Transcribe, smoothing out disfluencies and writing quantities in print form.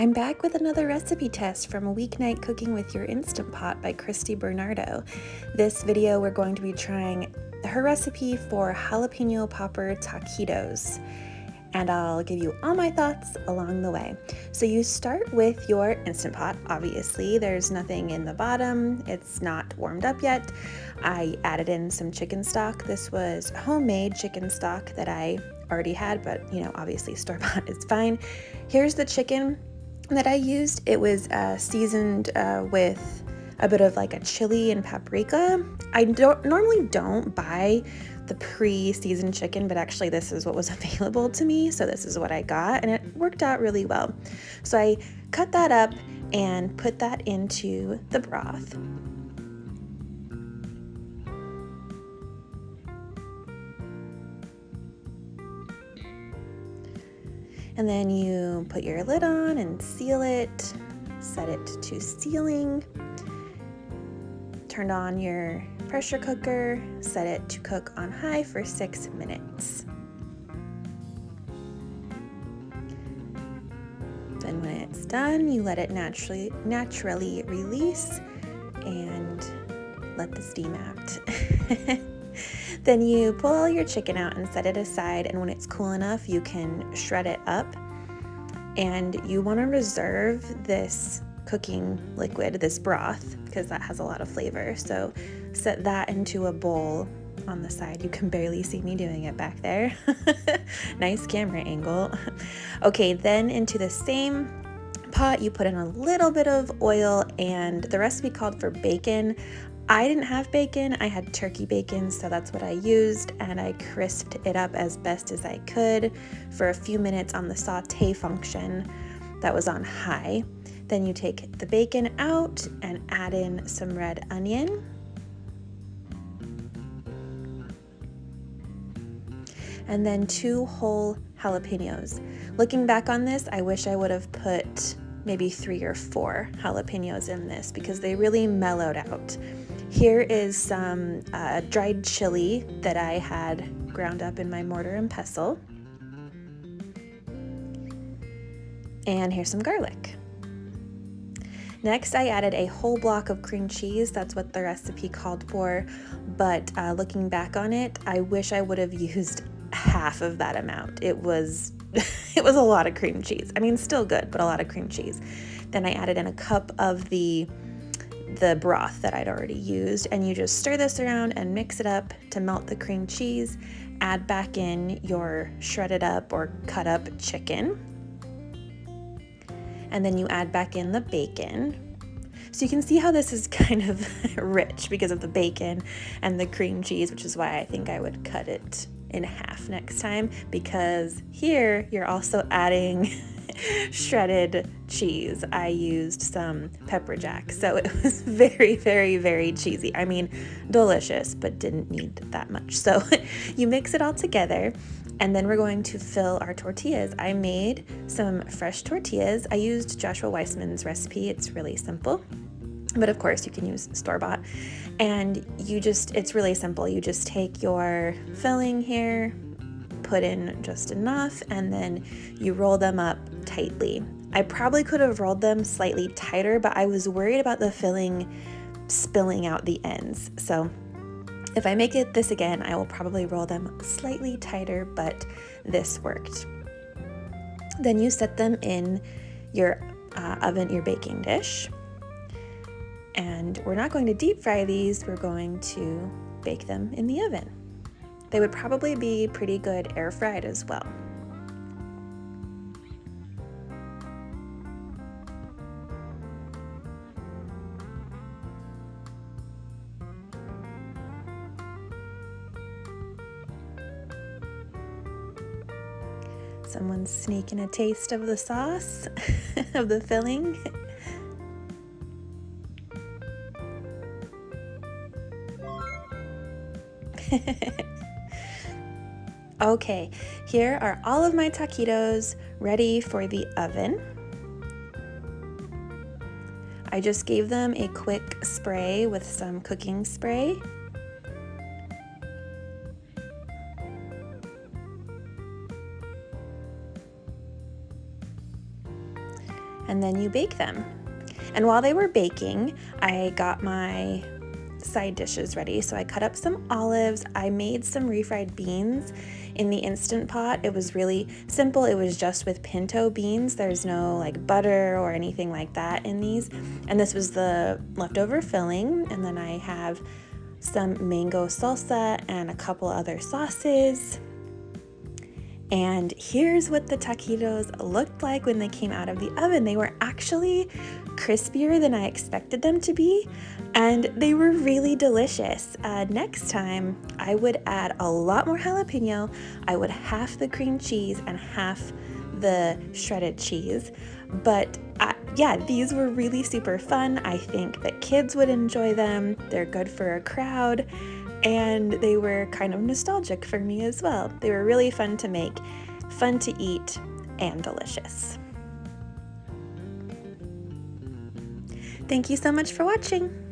I'm back with another recipe test from A Weeknight Cooking with Your Instant Pot by Christy Bernardo. This video we're going to be trying her recipe for jalapeno popper taquitos, and I'll give you all my thoughts along the way. So you start with your Instant Pot, obviously. There's nothing in the bottom, it's not warmed up yet. I added in some chicken stock. This was homemade chicken stock that I already had, but obviously store-bought is fine. Here's the chicken that I used. It was seasoned with a bit of like a chili and paprika. I normally don't buy the pre-seasoned chicken, but actually this is what was available to me, so this is what I got, and it worked out really well. So I cut that up and put that into the broth. And then you put your lid on and seal it, set it to sealing, turn on your pressure cooker, set it to cook on high for 6 minutes. Then when it's done, you let it naturally release and let the steam out. Then you pull all your chicken out and set it aside, and when it's cool enough, you can shred it up. And you want to reserve this cooking liquid, this broth, because that has a lot of flavor. So set that into a bowl on the side. You can barely see me doing it back there. Nice camera angle. Okay, then into the same pot, you put in a little bit of oil, and the recipe called for bacon. I didn't have bacon, I had turkey bacon, so that's what I used, and I crisped it up as best as I could for a few minutes on the saute function that was on high. Then you take the bacon out and add in some red onion. And then 2 whole jalapenos. Looking back on this, I wish I would have put maybe 3 or 4 jalapenos in this because they really mellowed out. Here is some dried chili that I had ground up in my mortar and pestle. And here's some garlic. Next, I added a whole block of cream cheese. That's what the recipe called for, but looking back on it, I wish I would have used half of that amount. It was it was a lot of cream cheese. I mean, still good, but a lot of cream cheese. Then I added in a cup of the broth that I'd already used, and you just stir this around and mix it up to melt the cream cheese. Add back in your shredded up or cut up chicken, and then you add back in the bacon. So you can see how this is kind of rich because of the bacon and the cream cheese, which is why I think I would cut it in half next time, because here you're also adding shredded cheese. I used some pepper jack, so it was very, very, very cheesy. I mean, delicious, but didn't need that much. So you mix it all together, and then we're going to fill our tortillas. I made some fresh tortillas. I used Joshua Weissman's recipe. It's really simple, but of course you can use store-bought. And it's really simple. You just take your filling here, put in just enough, and then you roll them up tightly. I probably could have rolled them slightly tighter, but I was worried about the filling spilling out the ends. So if I make this again, I will probably roll them slightly tighter, but this worked. Then you set them in your oven, your baking dish. And we're not going to deep fry these, we're going to bake them in the oven. They would probably be pretty good air fried as well. Someone's sneaking a taste of the sauce, of the filling. Okay, here are all of my taquitos ready for the oven. I just gave them a quick spray with some cooking spray. and then you bake them. And while they were baking, I got my side dishes ready. So I cut up some olives. I made some refried beans in the Instant Pot. It was really simple. It was just with pinto beans. There's no like butter or anything like that in these. And this was the leftover filling. And then I have some mango salsa and a couple other sauces. And here's what the taquitos looked like when they came out of the oven. They were actually crispier than I expected them to be, and they were really delicious. Next time, I would add a lot more jalapeno. I would half the cream cheese and half the shredded cheese. But yeah, these were really super fun. I think that kids would enjoy them. They're good for a crowd. And they were kind of nostalgic for me as well. They were really fun to make, fun to eat, and delicious. Thank you so much for watching.